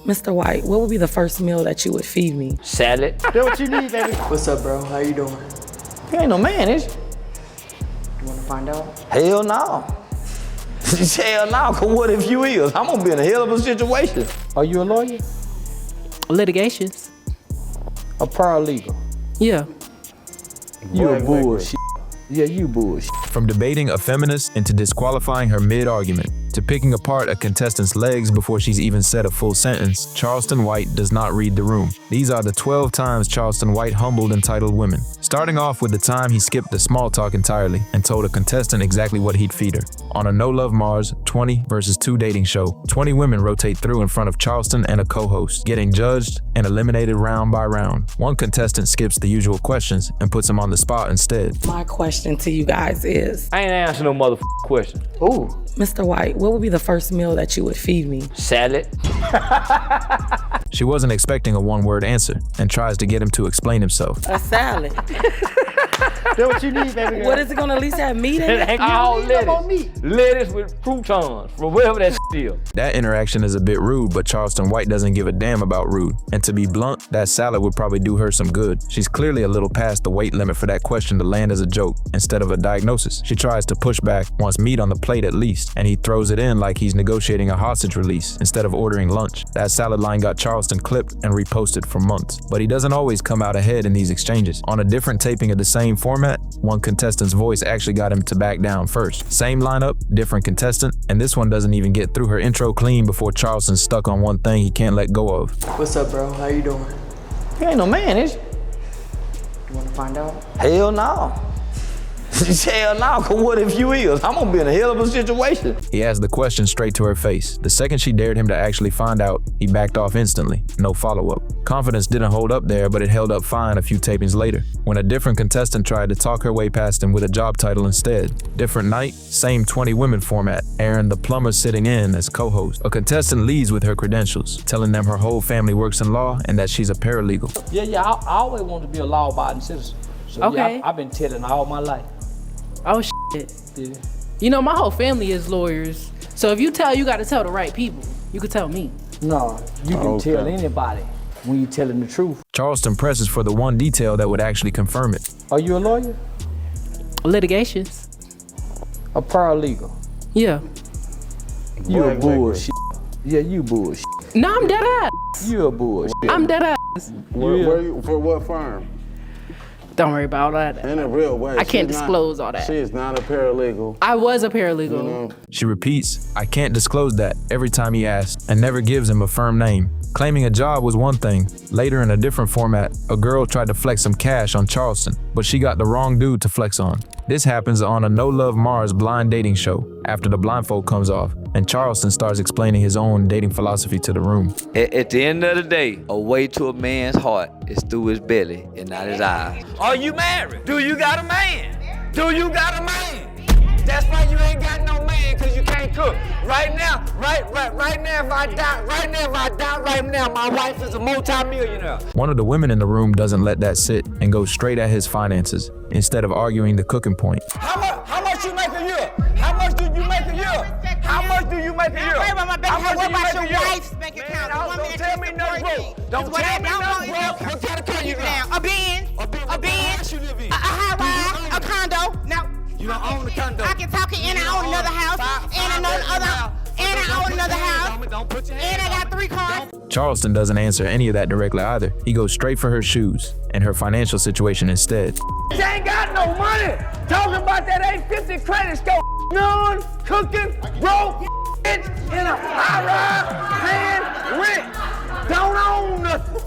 Mr. White, what would be the first meal that you would feed me? Salad. That's what you need, baby. What's up, bro? How you doing? You ain't no man, is you? You wanna find out? Hell no. Hell no, cause what if you is? I'm gonna be in a hell of a situation. Are you a lawyer? Litigations. A paralegal? Yeah. You a bullshit. Yeah, you bullshit. From debating a feminist into disqualifying her mid-argument, to picking apart a contestant's legs before she's even said a full sentence, Charleston White does not read the room. These are the 12 times Charleston White humbled entitled women. Starting off with the time he skipped the small talk entirely and told a contestant exactly what he'd feed her. On a No Love Mars 20 versus 2 dating show, 20 women rotate through in front of Charleston and a co-host, getting judged and eliminated round by round. One contestant skips the usual questions and puts him on the spot instead. My question to you guys is, I ain't answering no motherfucking question. Ooh. Mr. White, what would be the first meal that you would feed me? Salad. She wasn't expecting a one-word answer and tries to get him to explain himself. A salad. That's what you need, baby girl. What is it gonna at least have meat in it? All You don't want lettuce. Lettuce with croutons from wherever that is. That interaction is a bit rude, but Charleston White doesn't give a damn about rude. And to be blunt, that salad would probably do her some good. She's clearly a little past the weight limit for that question to land as a joke instead of a diagnosis. She tries to push back, wants meat on the plate at least, and he throws it in like he's negotiating a hostage release instead of ordering lunch. That salad line got Charleston clipped and reposted for months. But he doesn't always come out ahead in these exchanges. On a different taping of the same format, one contestant's voice actually got him to back down first. Same lineup, different contestant, and this one doesn't even get through her intro clean before Charleston's stuck on one thing he can't let go of. What's up, bro? How you doing? You ain't no man, is you? You wanna find out? Hell no. Hell no, cause what if you is? I'm gonna be in a hell of a situation. He asked the question straight to her face. The second she dared him to actually find out, he backed off instantly. No follow-up. Confidence didn't hold up there, but it held up fine a few tapings later, when a different contestant tried to talk her way past him with a job title instead. Different night, same 20 women format. Aaron the plumber sitting in as co-host. A contestant leads with her credentials, telling them her whole family works in law and that she's a paralegal. Yeah, I always wanted to be a law-abiding citizen. So Okay. yeah, I've been telling all my life. Oh shit. Yeah. You know, my whole family is lawyers. So if you gotta tell the right people. You could tell me. No, you can tell anybody when you're telling the truth. Charleston presses for the one detail that would actually confirm it. Are you a lawyer? Litigations. A paralegal? Yeah. You a bullshit. Yeah, you bullshit. No, I'm dead ass. You a bullshit. I'm dead ass. For what firm? Don't worry about all that. In a real way. I can't disclose all that. She is not a paralegal. I was a paralegal. She repeats, I can't disclose that, every time he asks, and never gives him a firm name. Claiming a job was one thing. Later, in a different format, a girl tried to flex some cash on Charleston, but she got the wrong dude to flex on. This happens on a No Love Mars blind dating show after the blindfold comes off, and Charleston starts explaining his own dating philosophy to the room. At the end of the day, a way to a man's heart is through his belly and not his eyes. Are you married? Do you got a man? Do you got a man? That's why you ain't got no man, cause you can't cook. Right now, right now, if I die right now, my wife is a multi-millionaire. One of the women in the room doesn't let that sit and goes straight at his finances instead of arguing the cooking point. How much you make a year? How much do you make a year? How much do you make a year? What about your wife's bank account? Don't tell me no broke. Don't tell me no broke. What kind of car you got? A Benz, a high rise, a condo. Now, You don't own the condo. I can talk it, and I own another house, and I own another house, Don't put your and I got 3 cars. Charleston doesn't answer any of that directly either. He goes straight for her shoes and her financial situation instead. You ain't got no money. Talking about that 850 credit score. None, cooking, broke, bitch, in a high rise, paying rent. Don't own nothing.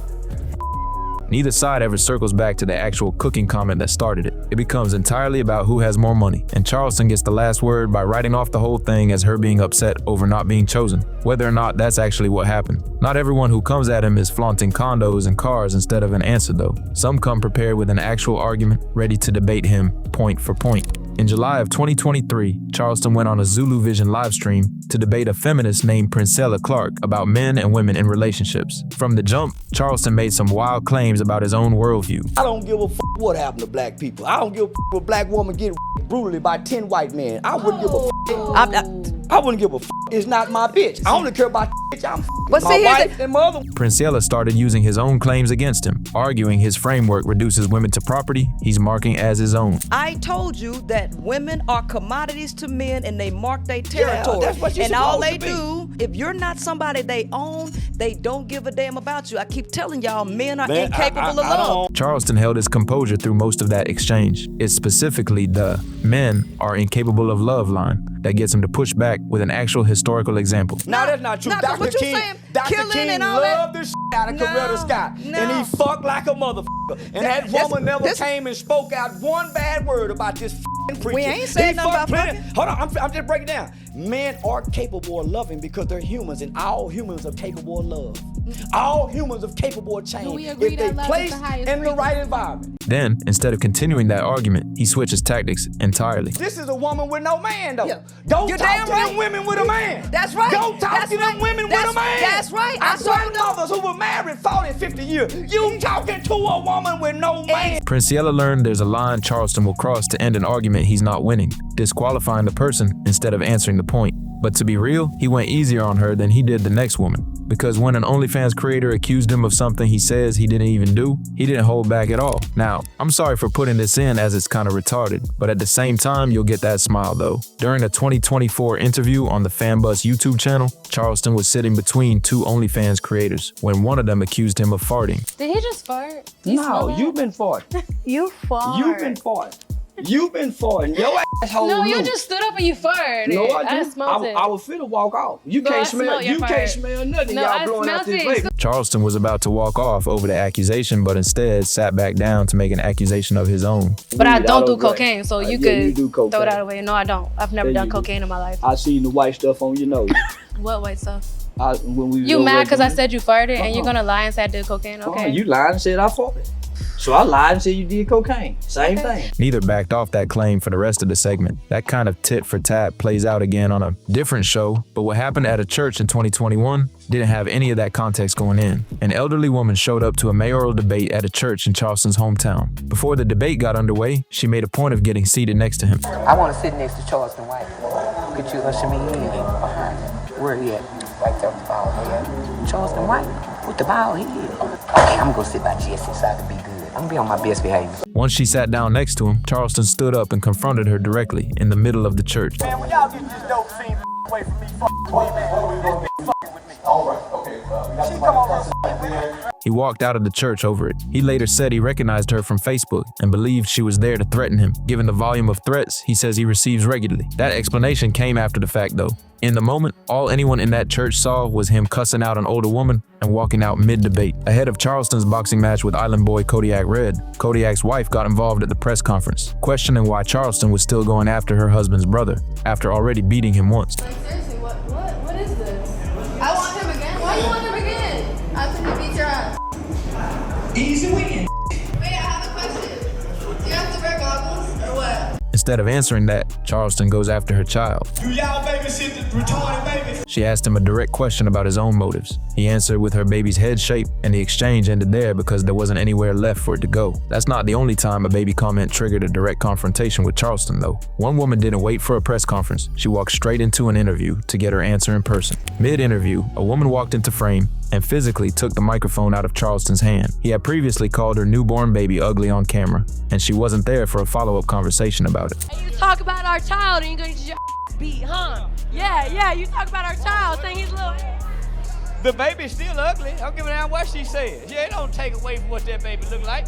Neither side ever circles back to the actual cooking comment that started it. It becomes entirely about who has more money, and Charleston gets the last word by writing off the whole thing as her being upset over not being chosen, whether or not that's actually what happened. Not everyone who comes at him is flaunting condos and cars instead of an answer though. Some come prepared with an actual argument, ready to debate him point for point. In July of 2023, Charleston went on a Zulu Vision livestream to debate a feminist named Princella Clark about men and women in relationships. From the jump, Charleston made some wild claims about his own worldview. I don't give a what happened to black people. I don't give a if a black woman get brutally by 10 white men. I wouldn't give a I wouldn't give a it's not my bitch. I only care about I'm But my see, wife and mother. Princella started using his own claims against him, arguing his framework reduces women to property he's marking as his own. I told you that women are commodities to men and they mark their territory. that's what you're and all supposed they to be. do, if you're not somebody they own, they don't give a damn about you. I keep telling y'all, men are Man, incapable of I love. Charleston held his composure through most of that exchange. It's specifically the "men are incapable of love" line that gets him to push back with an actual historical example. No, that's not true. no, 'cause what you saying, Dr. killing King and all that- loved the out of Coretta Scott. no. And he fucked like a motherfucker. And that woman never came and spoke out one bad word about this preacher. We ain't saying He nothing fucked about plenty. Hold on, I'm just breaking it down. Men are capable of loving because they're humans, and all humans are capable of love. All humans are capable of change we agree if they that love is place the highest in the frequency? right environment. Then, instead of continuing that argument, he switches tactics entirely. This is a woman with no man, though. Yeah. Go You're talk damn to right. them women with a man. That's right. Go talk That's to them right. women That's- with a man. that's right. Our I saw them. grandmothers who were married 40, 50 years. You talking to a woman with no man. Princella learned there's a line Charleston will cross to end an argument he's not winning, disqualifying the person instead of answering the point. But to be real, he went easier on her than he did the next woman. Because when an OnlyFans creator accused him of something he says he didn't even do, he didn't hold back at all. Now, I'm sorry for putting this in as it's kind of retarded, but at the same time, you'll get that smile though. During a 2024 interview on the Fanbus YouTube channel, Charleston was sitting between two OnlyFans creators when one of them accused him of farting. Did he just fart? Do you smell No, that? you've been farting. You fart. You've been farting. You've been farting. Your asshole No, you loose. just stood up and you farted. No, I I didn't. smelled it. I was finna walk off. You No, I can't smell. smelled your You fart. can't smell nothing. No, Y'all I blowing out smelled this it. vape. Charleston was about to walk off over the accusation, but instead sat back down to make an accusation of his own. But I Weed don't out do of breath. cocaine, so you Yeah, you could do cocaine. throw that away. No, I don't. I've never Yeah, done you do. cocaine in my life. I seen the white stuff on your nose. What white stuff? When we was You over mad there because I doing- said you farted and you're gonna lie and say I did cocaine? Okay. You lied and said I farted. So I lied and said you did cocaine. Same thing. Neither backed off that claim for the rest of the segment. That kind of tit for tat plays out again on a different show, but what happened at a church in 2021 didn't have any of that context going in. An elderly woman showed up to a mayoral debate at a church in Charleston's hometown. Before the debate got underway, she made a point of getting seated next to him. I want to sit next to Charleston White. Could you usher me in? Where he at? Right there with the bald head. Charleston White with the bald head. Okay, I'm gonna sit by Jesse so I can be good. I'm gonna be on my best behavior. Once she sat down next to him, Charleston stood up and confronted her directly in the middle of the church. Man, when y'all get this dope scene away from me, with me. All right, okay. She come on. He walked out of the church over it. He later said he recognized her from Facebook and believed she was there to threaten him, given the volume of threats he says he receives regularly. That explanation came after the fact though. In the moment, all anyone in that church saw was him cussing out an older woman and walking out mid-debate. Ahead of Charleston's boxing match with Island Boy Kodiak Red, Kodiak's wife got involved at the press conference, questioning why Charleston was still going after her husband's brother, after already beating him once. Like seriously, what is this? I want him again. Why you want him again? After he beat your ass. Easy win. Wait, I have a question. Do you have to wear goggles or what? Instead of answering that, Charleston goes after her child. Do y'all babysit the retarded baby? She asked him a direct question about his own motives. He answered with her baby's head shape, and the exchange ended there because there wasn't anywhere left for it to go. That's not the only time a baby comment triggered a direct confrontation with Charleston, though. One woman didn't wait for a press conference. She walked straight into an interview to get her answer in person. Mid-interview, a woman walked into frame and physically took the microphone out of Charleston's hand. He had previously called her newborn baby ugly on camera, and she wasn't there for a follow-up conversation about it. And you talk about our child and you're gonna get your beat, huh? Yeah, you talk about our child saying he's little. The baby's still ugly. I don't give a damn what she says. Yeah, it don't take away from what that baby look like.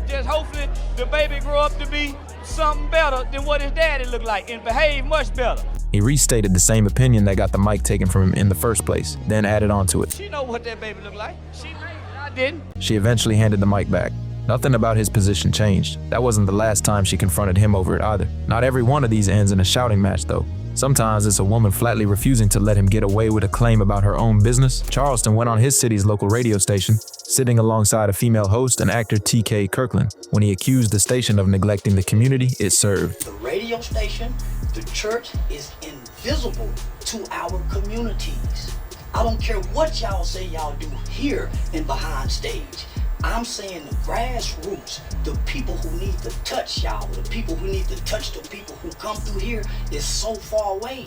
Just hopefully the baby grow up to be something better than what his daddy look like and behave much better. He restated the same opinion that got the mic taken from him in the first place, then added on to it. She know what that baby look like. She raised it, I didn't. She eventually handed the mic back. Nothing about his position changed. That wasn't the last time she confronted him over it either. Not every one of these ends in a shouting match though. Sometimes it's a woman flatly refusing to let him get away with a claim about her own business. Charleston went on his city's local radio station, sitting alongside a female host and actor TK Kirkland, when he accused the station of neglecting the community it served. The radio station, the church is invisible to our communities. I don't care what y'all say y'all do here and behind stage. I'm saying the grassroots, the people who need to touch y'all, the people who need to touch the people who come through here is so far away.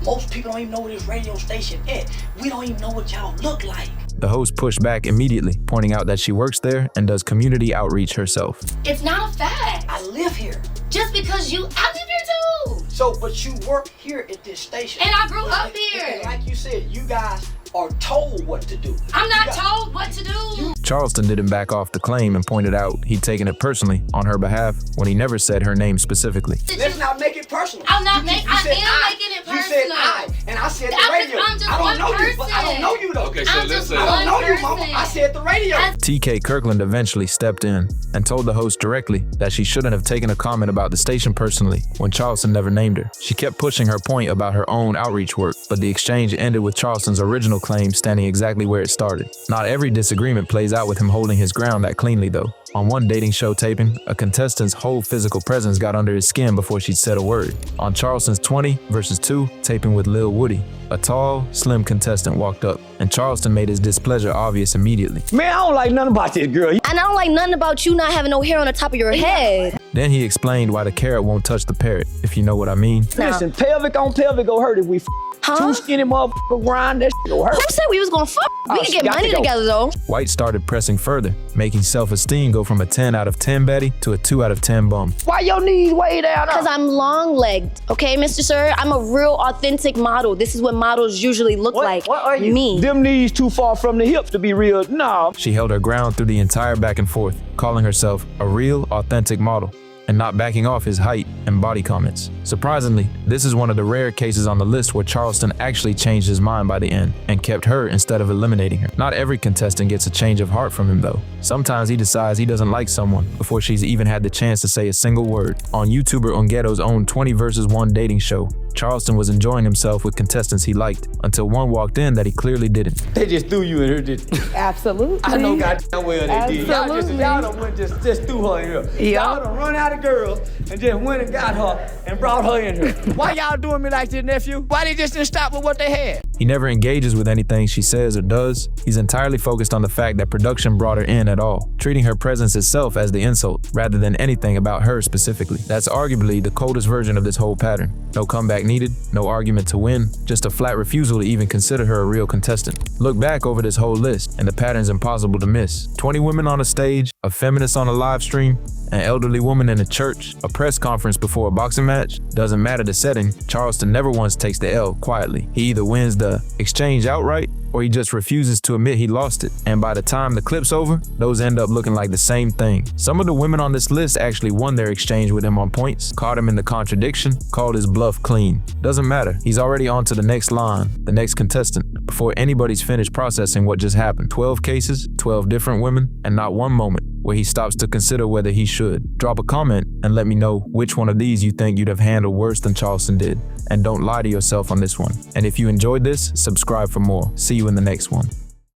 Most people don't even know where this radio station at. We don't even know what y'all look like. The host pushed back immediately, pointing out that she works there and does community outreach herself. It's not a fact. I live here. Just because I live here too. So, but you work here at this station. And I grew up here. And like you said, you guys are told what to do. I'm not told what to do. Charleston didn't back off the claim and pointed out he'd taken it personally on her behalf when he never said her name specifically. Let's not make it personal. I'm not making it personal. You said I, and I said the radio. I'm just I don't one know person. you, but I don't know you though. Okay, so listen. I don't know you, mama. I said the radio. TK Kirkland eventually stepped in and told the host directly that she shouldn't have taken a comment about the station personally when Charleston never named her. She kept pushing her point about her own outreach work, but the exchange ended with Charleston's original claim standing exactly where it started. Not every disagreement plays out with him holding his ground that cleanly though. On one dating show taping, a contestant's whole physical presence got under his skin before she'd said a word. On Charleston's 20 vs. 2 taping with Lil Woody, a tall, slim contestant walked up, and Charleston made his displeasure obvious immediately. Man, I don't like nothing about this girl. And I don't like nothing about you not having no hair on the top of your head. Then he explained why the carrot won't touch the parrot, if you know what I mean. Listen, pelvic on pelvic go hurt if we two skinny motherfuckers grind, that shit go hurt. Who said we was gonna fuck? We can get money together though. White started pressing further, making self-esteem go from a 10 out of 10 baddie to a 2 out of 10 bum. Why your knees way down? Because I'm long-legged, okay, Mr. Sir? I'm a real authentic model. This is what models usually look like. What are you? Me. Them knees too far from the hips to be real. No. She held her ground through the entire back and forth, calling herself a real, authentic model, and not backing off his height and body comments. Surprisingly, this is one of the rare cases on the list where Charleston actually changed his mind by the end and kept her instead of eliminating her. Not every contestant gets a change of heart from him though. Sometimes he decides he doesn't like someone before she's even had the chance to say a single word. On YouTuber Ongeto's own 20 vs. 1 dating show, Charleston was enjoying himself with contestants he liked until one walked in that he clearly didn't. They just threw you in here, didn't they? Absolutely. I know goddamn well they did. Absolutely. Y'all done went just threw her in here. Y'all done run out of girls and just went and got her and brought her in here. Why y'all doing me like this, nephew? Why they just didn't stop with what they had? He never engages with anything she says or does. He's entirely focused on the fact that production brought her in at all, treating her presence itself as the insult, rather than anything about her specifically. That's arguably the coldest version of this whole pattern. No comeback needed, no argument to win, just a flat refusal to even consider her a real contestant. Look back over this whole list, and the pattern's impossible to miss. 20 women on a stage, a feminist on a live stream, an elderly woman in a church, a press conference before a boxing match. Doesn't matter the setting, Charleston never once takes the L quietly. He either wins the exchange outright, or he just refuses to admit he lost it. And by the time the clip's over, those end up looking like the same thing. Some of the women on this list actually won their exchange with him on points, caught him in the contradiction, called his bluff clean. Doesn't matter, he's already on to the next line, the next contestant, before anybody's finished processing what just happened. 12 cases, 12 different women, and not one moment where he stops to consider whether he should. Drop a comment and let me know which one of these you think you'd have handled worse than Charleston did. And don't lie to yourself on this one. And if you enjoyed this, subscribe for more. See you in the next one.